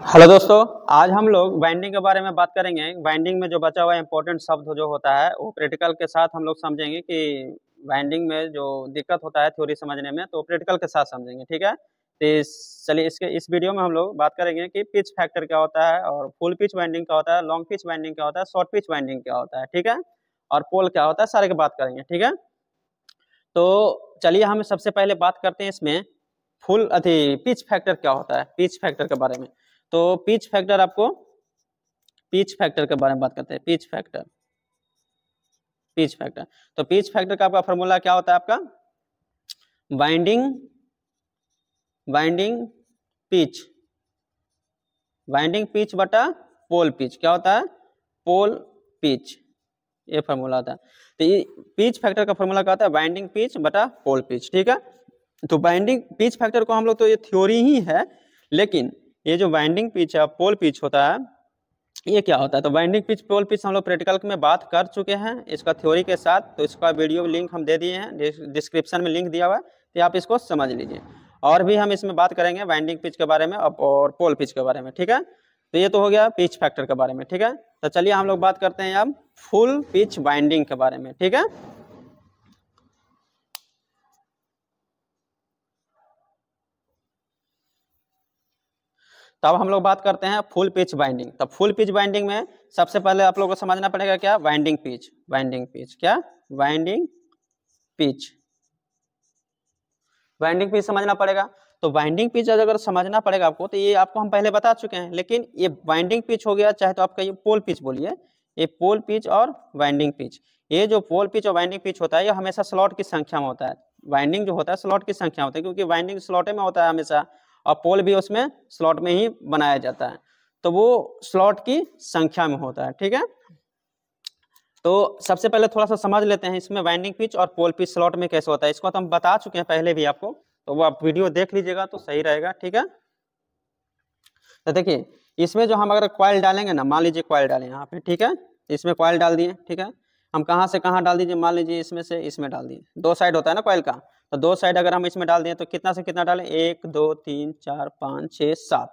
Hello दोस्तों, आज हम लोग बाइंडिंग के बारे में बात करेंगे। बाइंडिंग में जो बचा हुआ इंपॉर्टेंट शब्द जो होता है वो प्रैक्टिकल के साथ हम लोग समझेंगे कि बाइंडिंग में जो दिक्कत होता है थ्योरी समझने में, तो प्रैक्टिकल के साथ समझेंगे। ठीक है, तो चलिए इस वीडियो में हम लोग बात करेंगे कि पिच फैक्टर क्या होता है, और फुल पिच बाइंडिंग क्या होता है, लॉन्ग पिच बाइंडिंग क्या होता है, शॉर्ट पिच बाइंडिंग क्या होता है। ठीक है, और पोल क्या होता है, सारे की बात करेंगे। ठीक है, तो चलिए हम सबसे पहले बात करते हैं इसमें फुल पिच फैक्टर क्या होता है, पिच फैक्टर के बारे में। तो पिच फैक्टर के बारे में बात करते हैं। पिच फैक्टर तो पिच फैक्टर का आपका फॉर्मूला क्या होता है, आपका बाइंडिंग पिच बटा पोल पिच। क्या होता है? पोल पिच, ये फॉर्मूला होता है। तो ये पिच फैक्टर का फॉर्मूला क्या होता है? बाइंडिंग पिच बटा पोल पिच। ठीक है, तो बाइंडिंग पिच फैक्टर को हम लोग, तो ये थ्योरी ही है, लेकिन ये जो बाइंडिंग पिच है, पोल पिच होता है, ये क्या होता है? तो बाइंडिंग पिच पोल पिच हम लोग प्रैक्टिकल में बात कर चुके हैं इसका थ्योरी के साथ। तो इसका वीडियो लिंक हम दे दिए हैं, डिस्क्रिप्शन में लिंक दिया हुआ है, तो आप इसको समझ लीजिए। और भी हम इसमें बात करेंगे बाइंडिंग पिच के बारे में और पोल पिच के बारे में। ठीक है, तो ये तो हो गया पिच फैक्टर के बारे में। ठीक है, तो चलिए हम लोग बात करते हैं अब फुल पिच बाइंडिंग के बारे में। ठीक है, तब हम लोग बात करते हैं फुल पिच बाइंडिंग। तब फुल पिच बाइंडिंग में सबसे पहले आप लोगों को समझना पड़ेगा क्या? बाइंडिंग पिच क्या? बाइंडिंग पिच समझना पड़ेगा। तो बाइंडिंग पिच अगर समझना पड़ेगा आपको, तो ये आपको हम पहले बता चुके हैं, लेकिन ये बाइंडिंग पिच हो गया, चाहे तो आपका ये पोल पिच बोलिए, ये पोल पिच और बाइंडिंग पिच। ये जो पोल पिच और बाइंडिंग पिच होता है, ये हमेशा स्लॉट की संख्या में होता है। बाइंडिंग जो होता है स्लॉट की संख्या होता है, क्योंकि बाइंडिंग स्लॉट में होता है हमेशा, और पोल भी उसमें स्लॉट में ही बनाया जाता है, तो वो स्लॉट की संख्या में होता है। ठीक है, तो सबसे पहले थोड़ा सा समझ लेते हैं इसमें बाइंडिंग पिच और पोल पिच स्लॉट में कैसे होता है। इसको तो हम बता चुके हैं पहले भी आपको, तो वो आप वीडियो देख लीजिएगा तो सही रहेगा। ठीक है, तो देखिए इसमें जो हम अगर कॉइल डालेंगे ना, मान लीजिए कॉइल डालें यहाँ पे। ठीक है, इसमें कॉइल डाल दिए। ठीक है, हम कहाँ से कहाँ डाल दीजिए, मान लीजिए इसमें से इसमें डाल दिए। दो साइड होता है ना कॉइल का, तो दो साइड अगर हम इसमें डाल दिए तो कितना से कितना डालें? 1 2 3 4 5 6 7,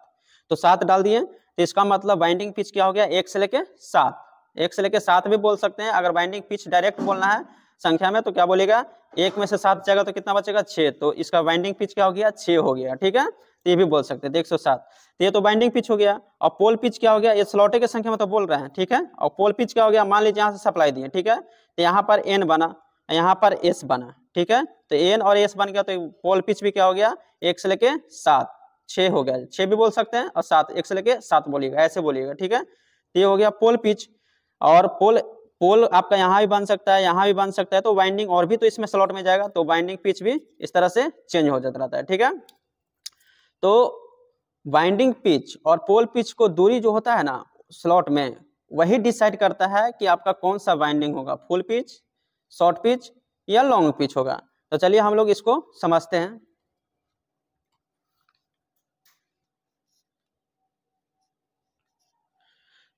तो 7 डाल दिए। तो इसका मतलब बाइंडिंग पिच क्या हो गया? 1 से लेके 7, 1 से लेके 7 भी बोल सकते हैं। अगर बाइंडिंग पिच डायरेक्ट बोलना है संख्या में, तो क्या बोलेगा? 1 में से 7 जाएगा तो कितना बचेगा? 6, तो इसका बाइंडिंग पिच क्या हो गया? 6 हो गया। ठीक है, तो ये भी बोल सकते हैं 107, तो ये तो बाइंडिंग पिच हो गया। और पोल पिच क्या हो गया? ये स्लॉटे की संख्या में तो बोल रहे हैं। ठीक है, और पोल पिच क्या हो गया? मान लीजिए यहाँ से सप्लाई दिए। ठीक है, तो यहाँ पर एन बना, यहाँ पर एस बना। ठीक है, तो एन और एस बन गया, तो पोल पिच भी क्या हो गया? 1 से लेके 7, 6 हो गया। 6 भी बोल सकते हैं, और 7, 1 से लेके 7 बोलिएगा, ऐसे बोलिएगा। ठीक है, तो ये हो गया पोल पिच। और पोल आपका यहाँ भी बन सकता है, यहाँ भी बन सकता है, तो बाइंडिंग और भी तो इसमें स्लॉट में जाएगा, तो बाइंडिंग पिच भी इस तरह से चेंज हो जाता रहता है। ठीक है, तो बाइंडिंग पिच और पोल पिच को दूरी जो होता है ना स्लॉट में, वही डिसाइड करता है कि आपका कौन सा बाइंडिंग होगा, फुल पिच, शॉर्ट पिच या लॉन्ग पिच होगा। तो चलिए हम लोग इसको समझते हैं।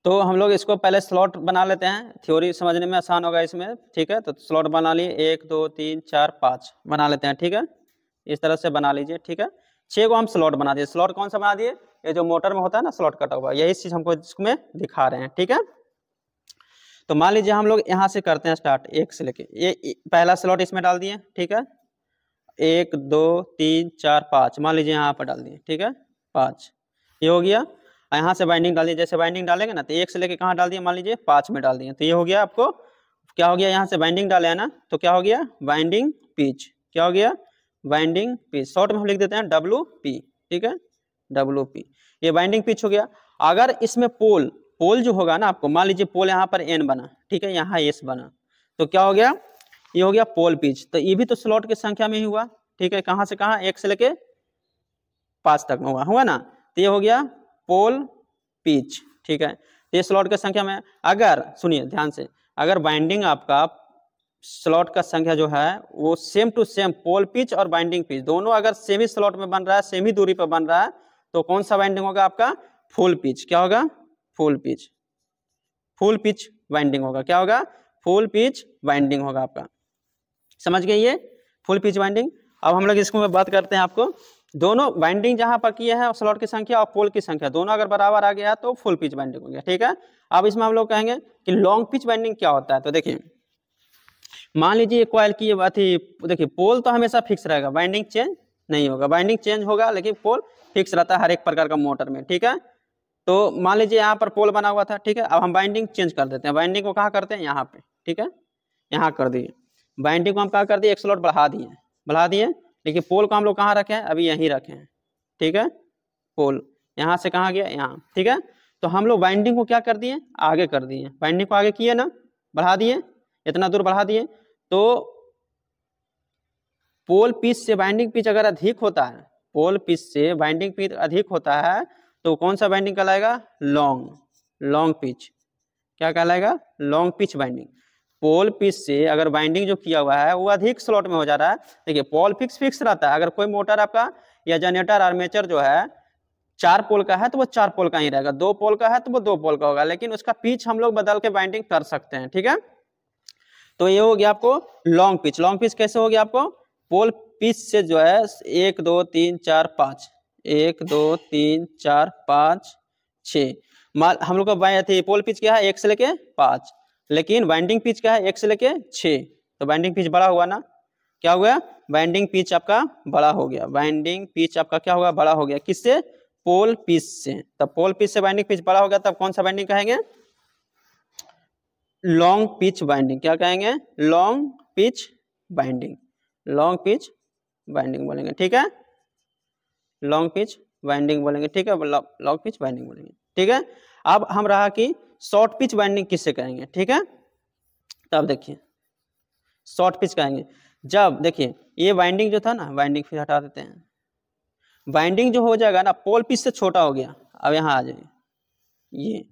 तो हम लोग इसको पहले स्लॉट बना लेते हैं, थ्योरी समझने में आसान होगा इसमें। ठीक है, तो स्लॉट बना लिए, 1 2 3 4 5 बना लेते हैं। ठीक है, इस तरह से बना लीजिए। ठीक है, 6 को हम स्लॉट बना दिए। स्लॉट कौन सा बना दिए? ये जो मोटर में होता है ना स्लॉट कटा हुआ, यही चीज हमको इसमें दिखा रहे हैं। ठीक है, तो मान लीजिए हम लोग यहाँ से करते हैं स्टार्ट, 1 से लेके ये पहला स्लॉट इसमें डाल दिए। ठीक है, 1 2 3 4 5 मान लीजिए यहाँ पर डाल दिए। ठीक है, 5 ये हो गया। यहाँ से बाइंडिंग डाल दिए, जैसे बाइंडिंग डालेंगे ना, तो 1 से लेके कहाँ डाल दिए? मान लीजिए 5 में डाल दिए, तो ये हो गया। आपको क्या हो गया? यहाँ से बाइंडिंग डाले है ना, तो क्या हो गया? Binding pitch. क्या हो गया? Binding pitch. शॉर्ट में हम लिख देते हैं WP। ठीक है, WP, ये बाइंडिंग पिच हो गया। अगर इसमें पोल जो होगा ना, आपको मान लीजिए पोल यहाँ पर N बना, ठीक है, यहाँ S बना, तो क्या हो गया? ये हो गया पोल पिच। तो ये भी तो स्लॉट की संख्या में ही हुआ। ठीक है, कहाँ से कहाँ? 1 से लेके 5 तक में हुआ ना, तो ये हो गया पोल पिच। ठीक है, ये स्लॉट की संख्या में, अगर सुनिए ध्यान से, अगर बाइंडिंग आपका स्लॉट का संख्या जो है वो same to same, pole pitch और बाइंडिंग पिच दोनों अगर सेम ही स्लॉट में बन रहा है, सेम ही दूरी पर बन रहा है, तो कौन सा बाइंडिंग होगा आपका? Full pitch. क्या होगा? फुल पिच बाइंडिंग होगा। क्या होगा? फुल पिच बाइंडिंग होगा आपका। समझ गए ये? Full pitch binding. अब हम लोग इसको बात करते हैं आपको दोनों बाइंडिंग जहां पर किए हैं स्लॉट की संख्या और पोल की संख्या दोनों अगर बराबर आ गया तो फुल पिच बाइंडिंग हो गया। ठीक है, अब इसमें हम लोग कहेंगे कि लॉन्ग पिच बाइंडिंग क्या होता है। तो देखिए मान लीजिए कॉइल की बात ही, देखिए पोल तो हमेशा फिक्स रहेगा, बाइंडिंग चेंज नहीं होगा, बाइंडिंग चेंज होगा लेकिन पोल फिक्स रहता है हर एक प्रकार का मोटर में। ठीक है, तो मान लीजिए यहाँ पर पोल बना हुआ था। ठीक है, अब हम बाइंडिंग चेंज कर देते हैं, बाइंडिंग को कहाँ करते हैं, यहाँ पे। ठीक है, यहाँ कर दिए बाइंडिंग को हम कहाँ कर दिए, एक स्लॉट बढ़ा दिए लेकिन पोल को हम लोग कहाँ रखे हैं, अभी यहीं रखे हैं। ठीक है, पोल यहाँ से कहाँ गया, यहाँ। ठीक है, तो हम लोग बाइंडिंग को क्या कर दिए, आगे कर दिए, बाइंडिंग को आगे किए ना, बढ़ा दिए, इतना दूर बढ़ा दिए। तो पोल पिच से बाइंडिंग पिच अगर अधिक होता है, पोल पिच से बाइंडिंग पिच अधिक होता है तो कौन सा बाइंडिंग कहलाएगा, लॉन्ग पिच। क्या कहलाएगा, long pitch binding. Pole pitch से अगर बाइंडिंग जो किया हुआ है वो अधिक स्लॉट में हो जा रहा है। देखिए पोल फिक्स रहता है, अगर कोई मोटर आपका या जनरेटर आर्मेचर जो है 4 पोल का है तो वो 4 पोल का ही रहेगा, 2 पोल का है तो वो 2 पोल का होगा, लेकिन उसका पिच हम लोग बदल के बाइंडिंग कर सकते हैं। ठीक है, तो ये हो गया आपको लॉन्ग पिच। लॉन्ग पिच कैसे हो गया आपको, पोल पिच से जो है 1 2 3 4 5, 1 2 3 4 5 6, हम लोग का पोल पिच क्या है 1 से लेके 5, लेकिन बाइंडिंग पिच क्या है 1 से लेके 6, तो बाइंडिंग पिच बड़ा हुआ ना, क्या हो गया, बाइंडिंग पिच आपका बड़ा हो गया, बाइंडिंग पिच आपका क्या होगा, बड़ा हो गया, किससे, पोल पिच से। तब पोल पिच से बाइंडिंग पिच बड़ा हो गया, तब कौन सा बाइंडिंग कहेंगे, लॉन्ग पिच बाइंडिंग। क्या कहेंगे, long pitch binding, long pitch binding बोलेंगे। ठीक है, लॉन्ग पिच बाइंडिंग बोलेंगे। ठीक है, लॉन्ग पिच बाइंडिंग बोलेंगे। ठीक है, अब हम रहा कि शॉर्ट पिच बाइंडिंग किससे कहेंगे। ठीक है, तब देखिए शॉर्ट पिच कहेंगे जब, देखिए ये बाइंडिंग जो था ना, बाइंडिंग फिर हटा देते हैं, बाइंडिंग जो हो जाएगा ना पोल पिच से छोटा हो गया, अब यहाँ आ जाइए ये।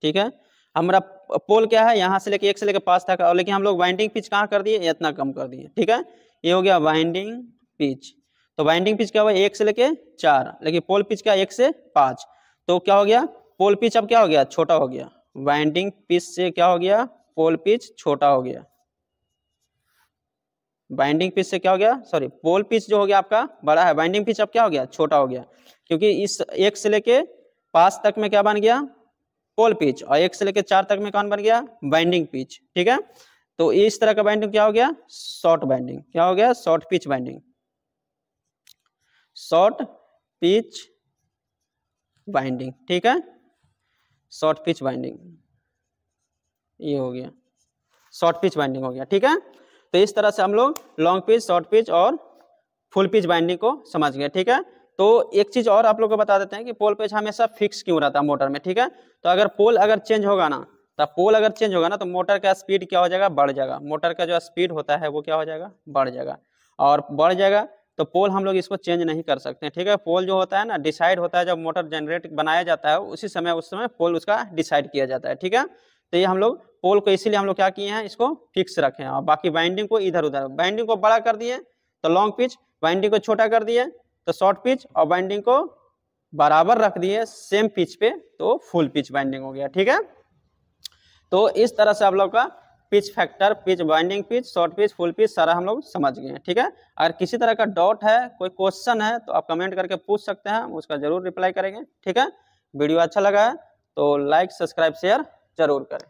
ठीक है, हमारा पोल क्या है, यहाँ से लेके 1 से लेके 5 तक, और लेकिन हम लोग बाइंडिंग पिच कहाँ कर दिए, इतना कम कर दिए। ठीक है, ये हो गया बाइंडिंग पिच। तो बाइंडिंग पिच क्या हुआ, 1 से लेके 4, लेकिन पोल पिच क्या 1 से 5, तो क्या हो गया, पोल पिच अब क्या हो गया, छोटा हो गया, बाइंडिंग पिच से क्या हो गया, पोल पिच छोटा हो गया, बाइंडिंग पिच से क्या हो गया, सॉरी पोल पिच जो हो गया आपका बड़ा है, बाइंडिंग पिच अब क्या हो गया, छोटा हो गया, क्योंकि इस 1 से लेके 5 तक में क्या बन गया, पोल पिच, और 1 से लेके 4 तक में कौन बन गया, बाइंडिंग पिच। ठीक है, तो इस तरह का बाइंडिंग क्या हो गया, शॉर्ट बाइंडिंग। क्या हो गया, short pitch binding, short pitch binding. ठीक है, शॉर्ट पिच बाइंडिंग, ये हो गया शॉर्ट पिच बाइंडिंग हो गया। ठीक है, तो इस तरह से हम लोग लॉन्ग पिच, शॉर्ट पिच और फुल पिच बाइंडिंग को समझ गए। ठीक है, तो एक चीज और आप लोग को बता देते हैं कि पोल पिच हमेशा फिक्स क्यों रहता है मोटर में। ठीक है, तो अगर पोल अगर चेंज होगा ना, तो मोटर का स्पीड क्या हो जाएगा, बढ़ जाएगा, मोटर का जो स्पीड होता है वो क्या हो जाएगा, बढ़ जाएगा, और बढ़ जाएगा तो पोल हम लोग इसको चेंज नहीं कर सकते। ठीक है, पोल जो होता है ना डिसाइड होता है जब मोटर जनरेट बनाया जाता है, उस समय पोल उसका डिसाइड किया जाता है। ठीक है, तो ये हम लोग पोल को इसीलिए हम लोग क्या किए हैं, इसको फिक्स रखे हैं, और बाकी बाइंडिंग को इधर उधर, बाइंडिंग को बड़ा कर दिए तो लॉन्ग पिच, बाइंडिंग को छोटा कर दिए तो शॉर्ट पिच, और बाइंडिंग को बराबर रख दिए सेम पिच पे तो फुल पिच बाइंडिंग हो गया। ठीक है, तो इस तरह से आप लोग का pitch factor, pitch, binding pitch, short pitch, full pitch सारा हम लोग समझ गए हैं। ठीक है, अगर किसी तरह का डाउट है, कोई क्वेश्चन है तो आप कमेंट करके पूछ सकते हैं, उसका जरूर रिप्लाई करेंगे। ठीक है, वीडियो अच्छा लगा है तो लाइक, सब्सक्राइब, शेयर जरूर करें।